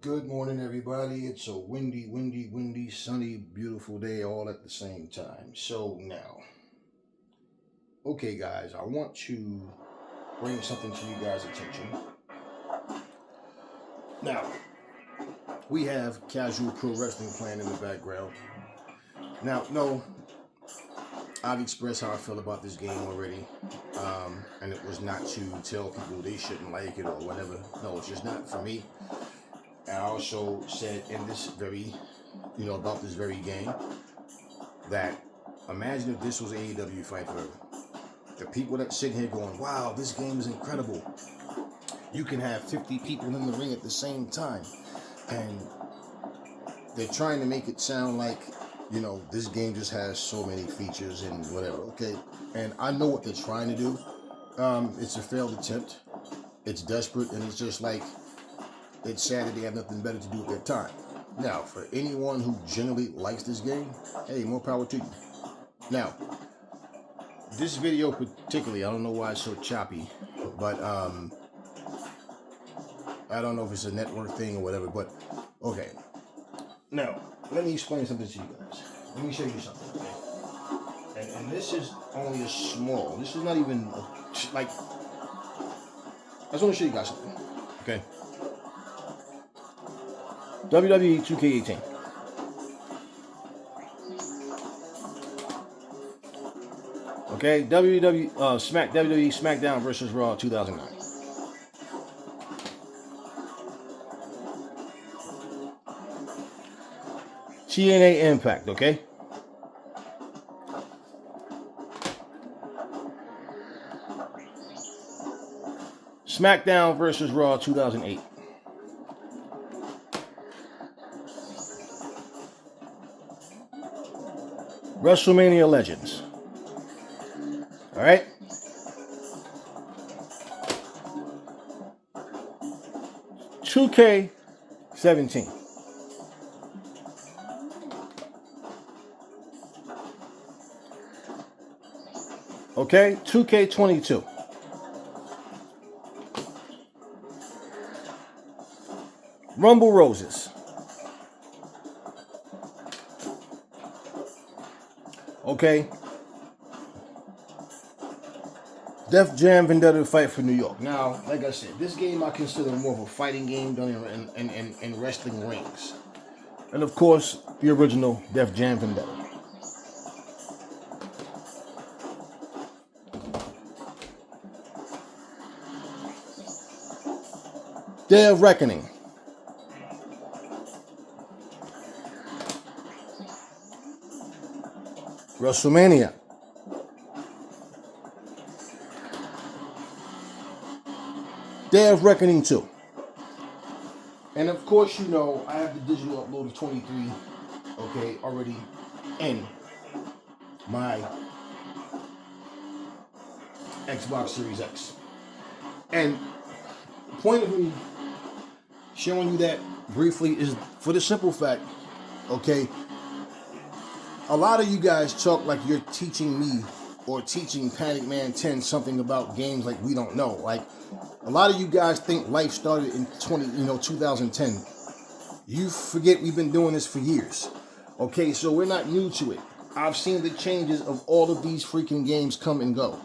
Good morning, everybody. It's a windy, sunny, beautiful day all at the same time. So now, okay, guys, I want to bring something to you guys' attention. Now, we have casual pro wrestling playing in the background. Now, no, I've expressed how I feel about this game already, and it was not to tell people they shouldn't like it or whatever. No, it's just not for me. I also said in this very, about this very game, that imagine if this was AEW Fight Forever. The people that sit here going, wow, this game is incredible. You can have 50 people in the ring at the same time. And they're trying to make it sound like, this game just has so many features and whatever, okay? And I know what they're trying to do. It's a failed attempt. It's desperate, and it's just like, it's sad that they have nothing better to do with their time. Now, for anyone who generally likes this game, hey, more power to you. Now, this video particularly, I don't know why it's so choppy, but I don't know if it's a network thing or whatever, but okay. Now, let me explain something to you guys. Let me show you something, okay? And this is only a small, this is not even, like, I just want to show you guys something, okay? WWE 2K18. Okay, WWE SmackDown versus Raw 2009. TNA Impact, okay? SmackDown versus Raw 2008. WrestleMania Legends. All right. $2K17. Okay, $2K22. Rumble Roses. Okay. Def Jam Vendetta Fight for New York. Now, like I said, this game I consider more of a fighting game done in wrestling rings. And of course, the original Def Jam Vendetta. Day of Reckoning. WrestleMania. Day of Reckoning 2. And of course, I have the digital upload of 23, okay, already in my Xbox Series X. And the point of me showing you that briefly is for the simple fact, okay, a lot of you guys talk like you're teaching me or teaching Panic Man 10 something about games like we don't know. Like, a lot of you guys think life started in 2010. You forget we've been doing this for years. Okay, so we're not new to it. I've seen the changes of all of these freaking games come and go.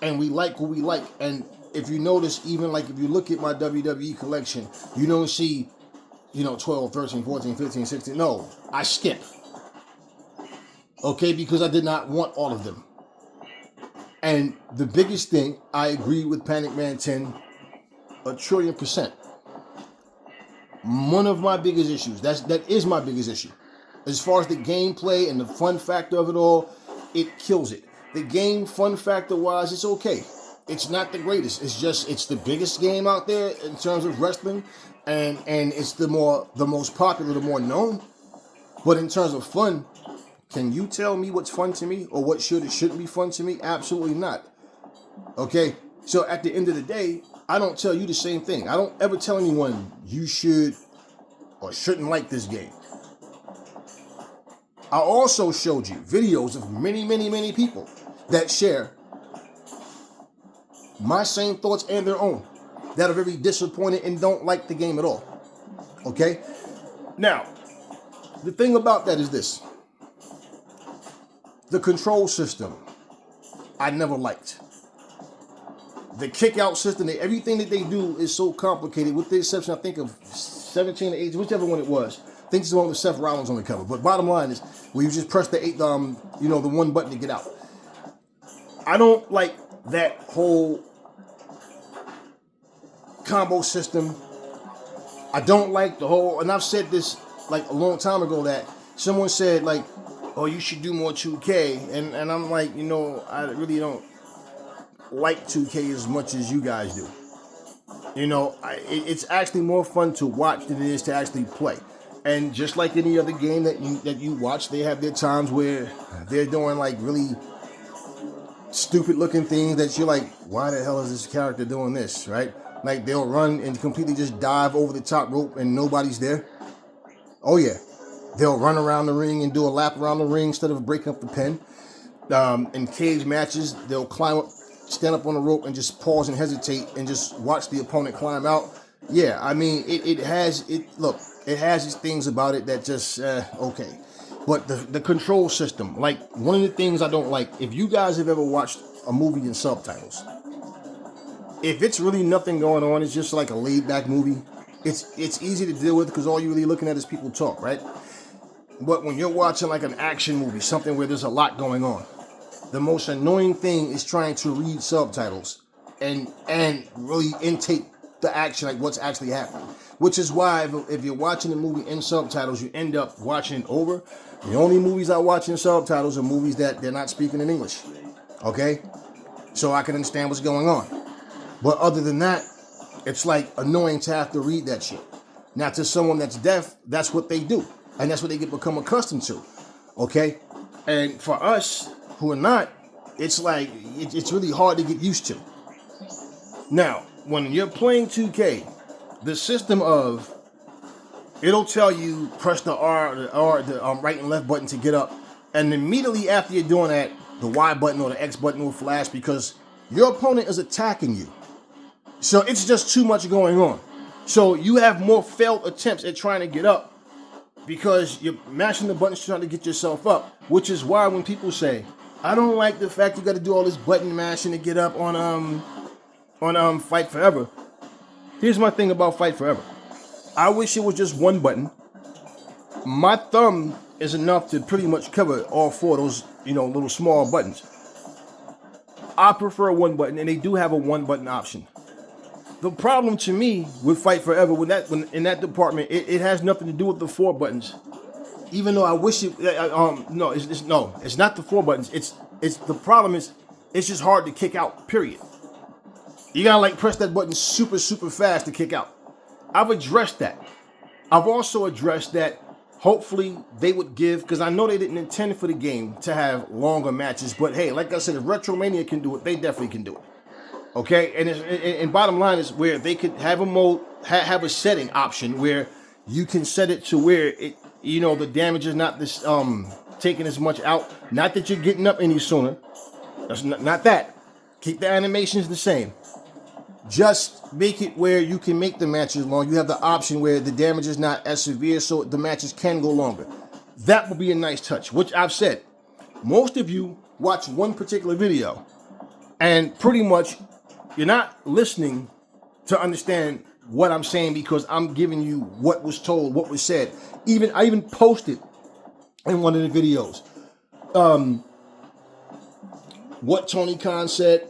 And we like what we like. And if you notice, even like if you look at my WWE collection, you don't see, 12, 13, 14, 15, 16. No, I skip. Okay, because I did not want all of them. And the biggest thing, I agree with Panic Man 10 1,000,000,000%. One of my biggest issues, that is my biggest issue. As far as the gameplay and the fun factor of it all, it kills it. The game fun factor wise, it's okay. It's not the greatest. It's the biggest game out there in terms of wrestling, and it's the most popular, the more known. But in terms of fun, can you tell me what's fun to me or what shouldn't be fun to me? Absolutely not. Okay? So at the end of the day, I don't tell you the same thing. I don't ever tell anyone you should or shouldn't like this game. I also showed you videos of many, many, many people that share my same thoughts and their own that are very disappointed and don't like the game at all. Okay? Now, the thing about that is this. The control system, I never liked. The kick-out system, everything that they do is so complicated, with the exception, I think, of 17 or 18, whichever one it was. I think it's the one with Seth Rollins on the cover. But bottom line is, where you just press the the one button to get out. I don't like that whole combo system. I don't like the whole, and I've said this like a long time ago, that someone said like, oh, you should do more 2K, and I'm like, I really don't like 2K as much as you guys do. It's actually more fun to watch than it is to actually play. And just like any other game that you watch, they have their times where they're doing like really stupid looking things that you're like, why the hell is this character doing this, right? Like they'll run and completely just dive over the top rope and nobody's there. Oh yeah. They'll run around the ring and do a lap around the ring instead of breaking up the pin. In cage matches, they'll climb up, stand up on the rope and just pause and hesitate and just watch the opponent climb out. Yeah, I mean, it has its things about it that just, okay. But the control system, like one of the things I don't like, if you guys have ever watched a movie in subtitles, if it's really nothing going on, it's just like a laid back movie, it's easy to deal with because all you're really looking at is people talk, right? But when you're watching like an action movie, something where there's a lot going on, the most annoying thing is trying to read subtitles and really intake the action, like what's actually happening. Which is why if you're watching a movie in subtitles, you end up watching it over. The only movies I watch in subtitles are movies that they're not speaking in English. Okay? So I can understand what's going on. But other than that, it's like annoying to have to read that shit. Now to someone that's deaf, that's what they do. And that's what they become accustomed to. Okay? And for us who are not, it's like, it's really hard to get used to. Now, when you're playing 2K, the system of, it'll tell you press the right and left button to get up. And immediately after you're doing that, the Y button or the X button will flash because your opponent is attacking you. So it's just too much going on. So you have more failed attempts at trying to get up because you're mashing the buttons trying to get yourself up, which is why when people say, I don't like the fact you got to do all this button mashing to get up on Fight Forever. Here's my thing about Fight Forever. I wish it was just one button. My thumb is enough to pretty much cover all four of those, little small buttons. I prefer one button, and they do have a one button option. The problem to me with Fight Forever, when in that department, it has nothing to do with the four buttons. Even though I wish it, it's not the four buttons. It's the problem is, it's just hard to kick out. Period. You gotta press that button super, super fast to kick out. I've addressed that. I've also addressed that hopefully they would give, because I know they didn't intend for the game to have longer matches, but hey, like I said, if Retromania can do it, they definitely can do it. Okay, and bottom line is where they could have a mode, have a setting option where you can set it to where it, the damage is not this taking as much out. Not that you're getting up any sooner. That's not that. Keep the animations the same. Just make it where you can make the matches long. You have the option where the damage is not as severe, so the matches can go longer. That would be a nice touch, which I've said. Most of you watch one particular video, and pretty much you're not listening to understand what I'm saying because I'm giving you what was told, what was said. I even posted in one of the videos what Tony Khan said,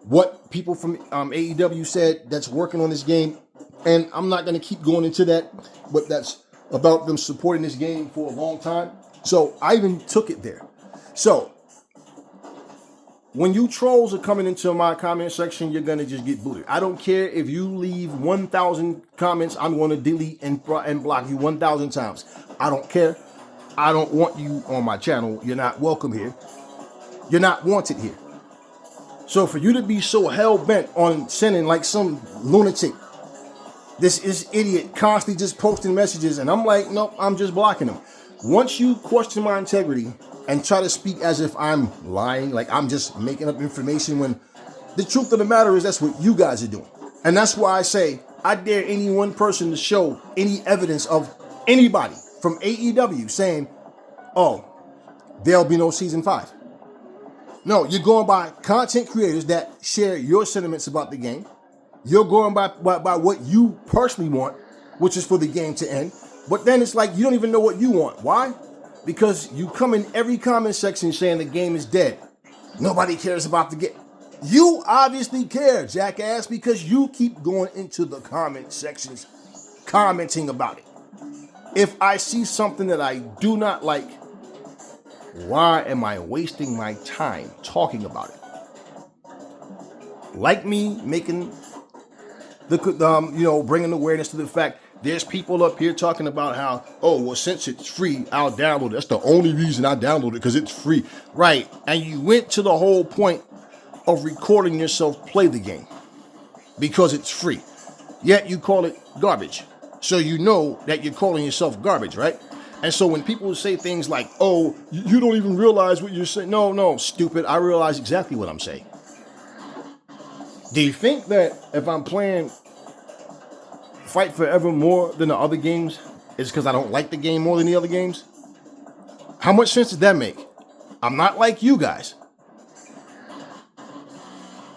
what people from AEW said that's working on this game. And I'm not going to keep going into that, but that's about them supporting this game for a long time. So I even took it there. So when you trolls are coming into my comment section, you're going to just get booted. I don't care if you leave 1,000 comments, I'm going to delete and block you 1,000 times. I don't care. I don't want you on my channel. You're not welcome here. You're not wanted here. So for you to be so hell-bent on sending like some lunatic, this is idiot constantly just posting messages, and I'm like, nope, I'm just blocking them. Once you question my integrity and try to speak as if I'm lying, like I'm just making up information, when the truth of the matter is that's what you guys are doing. And that's why I say I dare any one person to show any evidence of anybody from AEW saying, oh, there'll be no season 5. No, you're going by content creators that share your sentiments about the game. You're going by what you personally want, which is for the game to end. But then it's like you don't even know what you want. Why? Because you come in every comment section saying the game is dead. Nobody cares about the game. You obviously care, jackass, because you keep going into the comment sections commenting about it. If I see something that I do not like, why am I wasting my time talking about it? Like me making bringing awareness to the fact there's people up here talking about how, oh, well, since it's free, I'll download it. That's the only reason I download it, because it's free. Right. And you went to the whole point of recording yourself play the game because it's free. Yet you call it garbage. So you know that you're calling yourself garbage, right? And so when people say things like, oh, you don't even realize what you're saying. No, stupid. I realize exactly what I'm saying. Do you think that if I'm playing Fight Forever more than the other games, it's because I don't like the game more than the other games? How much sense does that make? I'm not like you guys.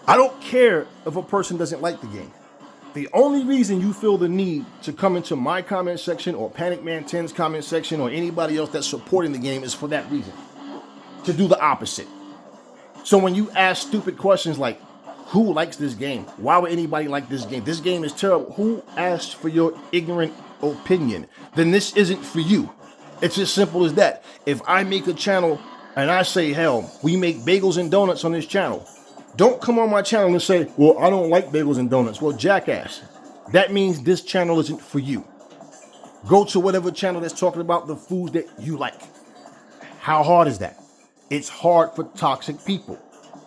I don't care if a person doesn't like the game. The only reason you feel the need to come into my comment section or Panic Man 10's comment section or anybody else that's supporting the game is for that reason. To do the opposite. So when you ask stupid questions like, who likes this game? Why would anybody like this game? This game is terrible. Who asked for your ignorant opinion? Then this isn't for you. It's as simple as that. If I make a channel and I say, hell, we make bagels and donuts on this channel, don't come on my channel and say, well, I don't like bagels and donuts. Well, jackass, that means this channel isn't for you. Go to whatever channel that's talking about the foods that you like. How hard is that? It's hard for toxic people.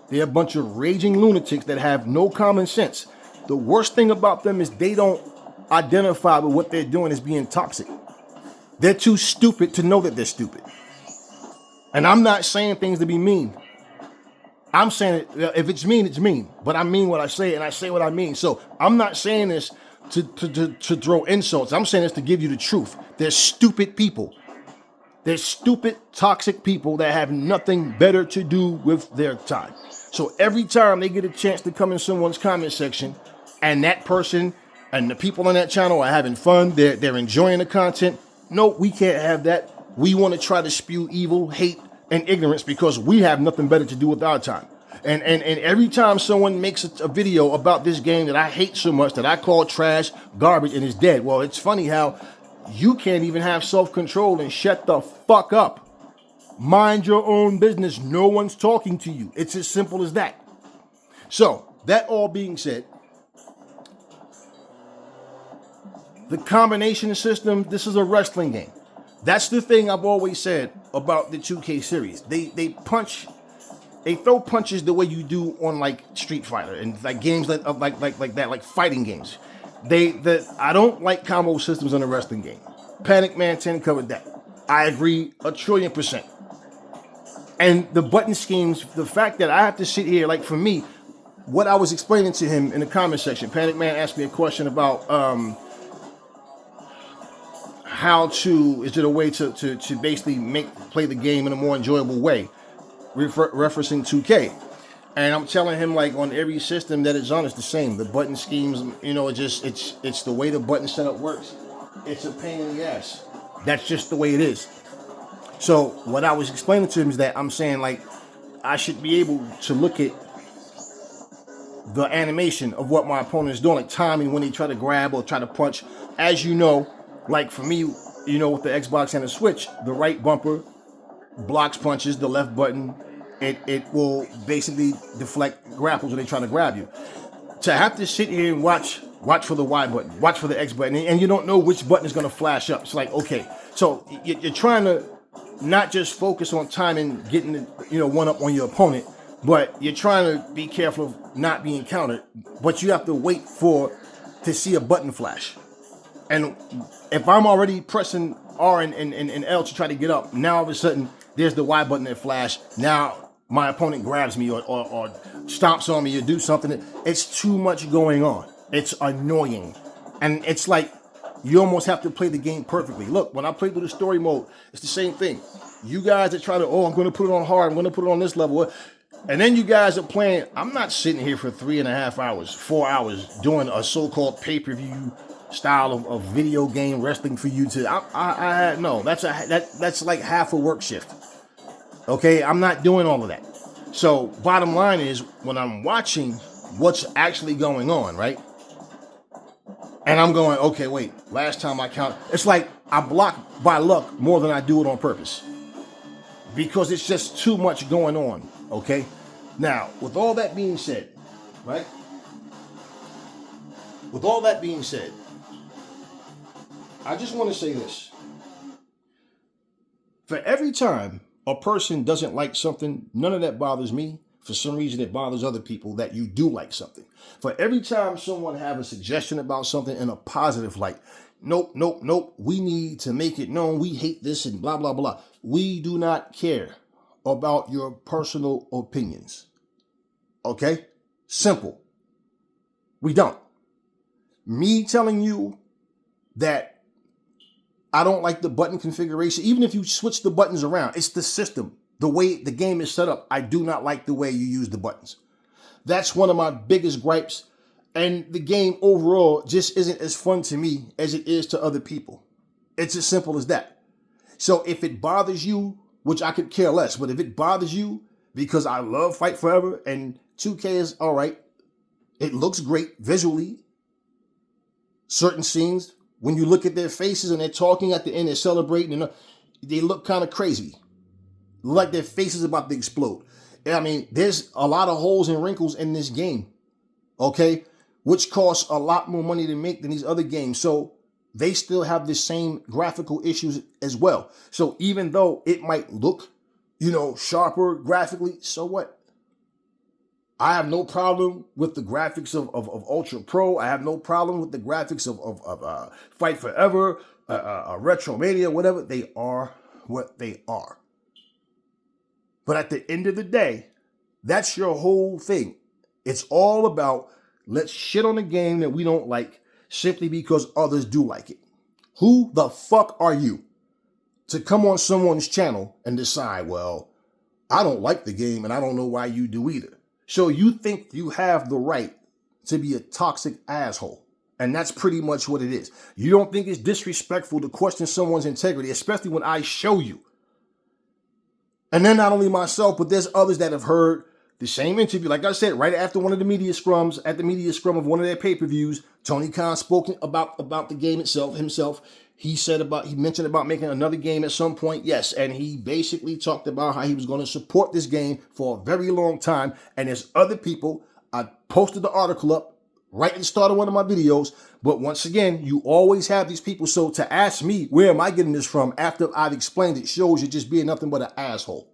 They're a bunch of raging lunatics that have no common sense. The worst thing about them is they don't identify with what they're doing as being toxic. They're too stupid to know that they're stupid. And I'm not saying things to be mean. I'm saying if it's mean, it's mean. But I mean what I say, and I say what I mean. So I'm not saying this to throw insults. I'm saying this to give you the truth. They're stupid people. They're stupid, toxic people that have nothing better to do with their time. So every time they get a chance to come in someone's comment section and that person and the people on that channel are having fun, they're enjoying the content. No, we can't have that. We want to try to spew evil, hate, and ignorance because we have nothing better to do with our time. And every time someone makes a video about this game that I hate so much that I call trash, garbage, and is dead. Well, it's funny how you can't even have self-control and shut the fuck up. Mind your own business. No one's talking to you. It's as simple as that. So, that all being said, the combination system, this is a wrestling game. That's the thing I've always said about the 2K series. They throw punches the way you do on like Street Fighter and like games like that, like fighting games. I don't like combo systems on a wrestling game. Panic Man 10 covered that. I agree 1,000,000,000%. And the button schemes, the fact that I have to sit here, like for me, what I was explaining to him in the comment section, Panic Man asked me a question about is it a way to basically play the game in a more enjoyable way, referencing 2K. And I'm telling him, like, on every system that it's on, it's the same. The button schemes, it's the way the button setup works. It's a pain in the ass. That's just the way it is. So what I was explaining to him is that I'm saying, like, I should be able to look at the animation of what my opponent is doing, like timing when they try to grab or try to punch. As you know, like for me, with the Xbox and the Switch, the right bumper blocks punches, the left button, it will basically deflect grapples when they try to grab you. To have to sit here and watch for the Y button, watch for the X button, and you don't know which button is going to flash up. It's like, okay, so you're trying to not just focus on timing, getting one up on your opponent, but you're trying to be careful of not being countered. But you have to wait to see a button flash. And if I'm already pressing R and L to try to get up, now all of a sudden there's the Y button that flash. Now my opponent grabs me or stomps on me or do something. It's too much going on. It's annoying. And it's like you almost have to play the game perfectly. Look, when I play through the story mode, it's the same thing. You guys that try to, I'm going to put it on hard, I'm going to put it on this level. And then you guys are playing. I'm not sitting here for 3.5 hours, 4 hours doing a so-called pay-per-view style of video game wrestling for you to. No, that's like half a work shift. Okay, I'm not doing all of that. So bottom line is, when I'm watching what's actually going on, right? And I'm going, okay, wait, last time I counted. It's like I block by luck more than I do it on purpose. Because it's just too much going on, okay? Now, with all that being said, right? With all that being said, I just want to say this. For every time a person doesn't like something, none of that bothers me. For some reason, it bothers other people that you do like something. For every time someone have a suggestion about something in a positive light, nope, we need to make it known we hate this and blah, blah, blah. We do not care about your personal opinions. Okay? Simple. We don't. Me telling you that I don't like the button configuration, even if you switch the buttons around, it's the system. The way the game is set up, I do not like the way you use the buttons. That's one of my biggest gripes. And the game overall just isn't as fun to me as it is to other people. It's as simple as that. So if it bothers you, which I could care less, but if it bothers you because I love Fight Forever and 2K is all right, it looks great visually. Certain scenes, when you look at their faces and they're talking at the end, they're celebrating, and they look kind of crazy. Like their faces about to explode. I mean, there's a lot of holes and wrinkles in this game, okay, which costs a lot more money to make than these other games. So they still have the same graphical issues as well. So even though it might look, sharper graphically, so what? I have no problem with the graphics of Ultra Pro. I have no problem with the graphics of Fight Forever, Retromania, whatever. They are what they are. But at the end of the day, that's your whole thing. It's all about let's shit on a game that we don't like simply because others do like it. Who the fuck are you to come on someone's channel and decide, well, I don't like the game and I don't know why you do either. So you think you have the right to be a toxic asshole. And that's pretty much what it is. You don't think it's disrespectful to question someone's integrity, especially when I show you. And then not only myself, but there's others that have heard the same interview. Like I said, right after one of the media scrums, at the media scrum of one of their pay-per-views, Tony Khan spoke about the game itself himself. He mentioned about making another game at some point. Yes. And he basically talked about how he was going to support this game for a very long time. And there's other people. I posted the article up right at the start of one of my videos. But once again, you always have these people. So to ask me, where am I getting this from after I've explained it, shows you just being nothing but an asshole.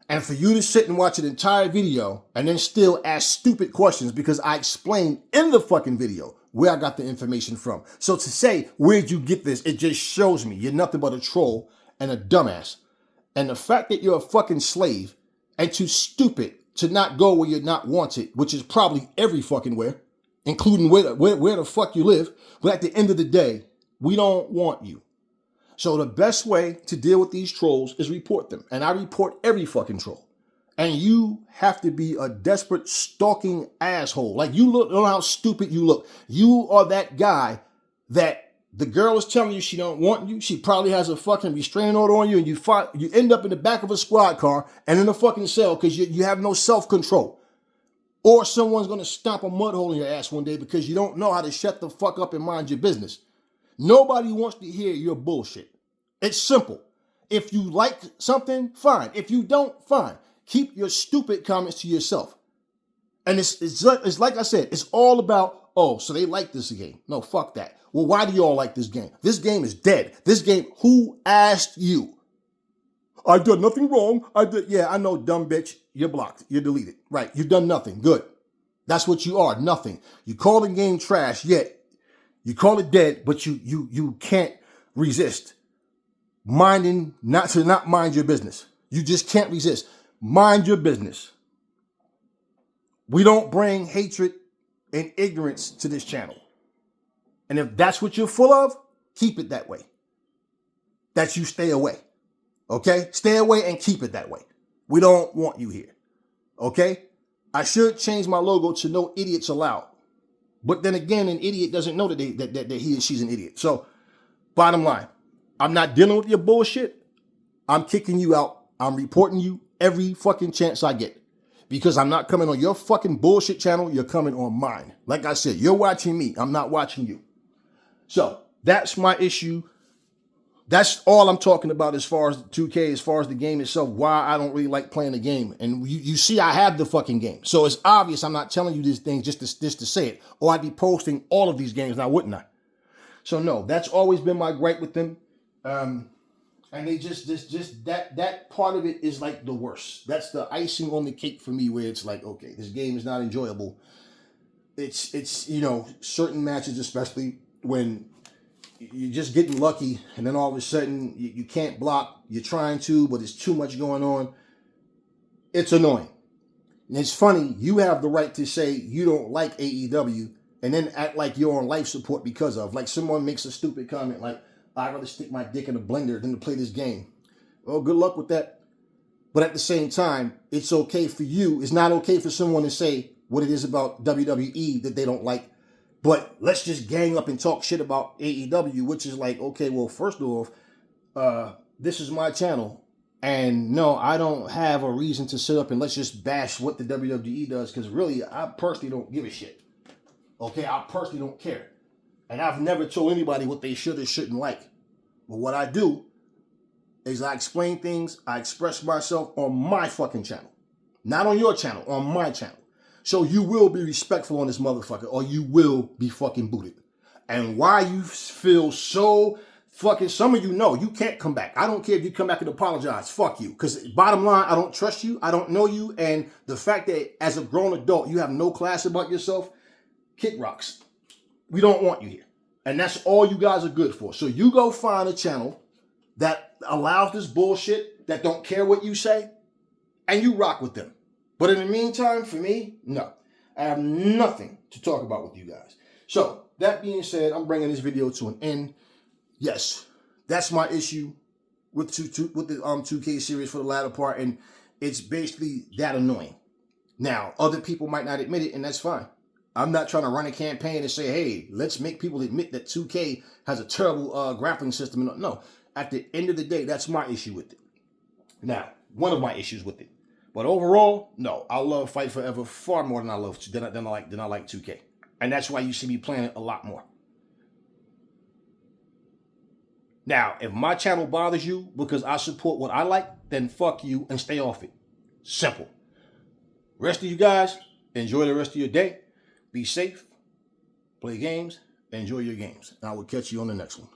And for you to sit and watch an entire video and then still ask stupid questions because I explained in the fucking video where I got the information from. So to say, where'd you get this? It just shows me you're nothing but a troll and a dumbass. And the fact that you're a fucking slave and too stupid to not go where you're not wanted, which is probably every fucking where, including where the fuck you live. But at the end of the day, we don't want you. So the best way to deal with these trolls is report them. And I report every fucking troll. And you have to be a desperate stalking asshole. Like you look how stupid you look. You are that guy that the girl is telling you she don't want you. She probably has a fucking restraining order on you, and you end up in the back of a squad car and in a fucking cell because you have no self-control. Or someone's going to stomp a mud hole in your ass one day because you don't know how to shut the fuck up and mind your business. Nobody wants to hear your bullshit. It's simple. If you like something, fine. If you don't, fine. Keep your stupid comments to yourself. And it's like I said, it's all about, oh, so they like this game. No, fuck that. Well, why do y'all like this game? This game is dead. This game, who asked you? I've done nothing wrong. Yeah, I know, dumb bitch. You're blocked. You're deleted. Right. You've done nothing. Good. That's what you are. Nothing. You call the game trash, yet you call it dead, but you can't resist not mind your business. You just can't resist. Mind your business. We don't bring hatred and ignorance to this channel. And if that's what you're full of, keep it that way. That you stay away. Okay? Stay away and keep it that way. We don't want you here. Okay? I should change my logo to no idiots allowed. But then again, an idiot doesn't know that he or she's an idiot. So, bottom line, I'm not dealing with your bullshit. I'm kicking you out. I'm reporting you every fucking chance I get. Because I'm not coming on your fucking bullshit channel. You're coming on mine. Like I said, you're watching me. I'm not watching you. So, that's my issue. That's all I'm talking about as far as 2K, as far as the game itself, why I don't really like playing the game. And you see I have the fucking game. So it's obvious I'm not telling you this thing just to say it. Or I'd be posting all of these games now, wouldn't I? So no, that's always been my gripe with them. And they just that part of it is like the worst. That's the icing on the cake for me, where it's like, okay, this game is not enjoyable. It's you know, certain matches, especially when you're just getting lucky, and then all of a sudden you can't block. You're trying to, but there's too much going on. It's annoying. And it's funny, you have the right to say you don't like AEW and then act like you're on life support because of. Like someone makes a stupid comment like, I'd rather stick my dick in a blender than to play this game. Well, good luck with that. But at the same time, it's okay for you. It's not okay for someone to say what it is about WWE that they don't like. But let's just gang up and talk shit about AEW, which is like, okay, well, first off, this is my channel. And no, I don't have a reason to sit up and let's just bash what the WWE does, because really, I personally don't give a shit. Okay, I personally don't care. And I've never told anybody what they should or shouldn't like. But what I do is I explain things, I express myself on my fucking channel. Not on your channel, on my channel. So you will be respectful on this motherfucker, or you will be fucking booted. And why you feel so fucking, some of you know you can't come back. I don't care if you come back and apologize. Fuck you. Because bottom line, I don't trust you. I don't know you. And the fact that as a grown adult, you have no class about yourself, kick rocks. We don't want you here. And that's all you guys are good for. So you go find a channel that allows this bullshit, that don't care what you say, and you rock with them. But in the meantime, for me, no. I have nothing to talk about with you guys. So, that being said, I'm bringing this video to an end. Yes, that's my issue with the 2K series for the latter part, and it's basically that annoying. Now, other people might not admit it, and that's fine. I'm not trying to run a campaign and say, hey, let's make people admit that 2K has a terrible grappling system. No, at the end of the day, that's my issue with it. Now, one of my issues with it. But overall, no, I love Fight Forever far more than I like 2K. And that's why you see me playing it a lot more. Now, if my channel bothers you because I support what I like, then fuck you and stay off it. Simple. Rest of you guys, enjoy the rest of your day. Be safe, play games, enjoy your games. And I will catch you on the next one.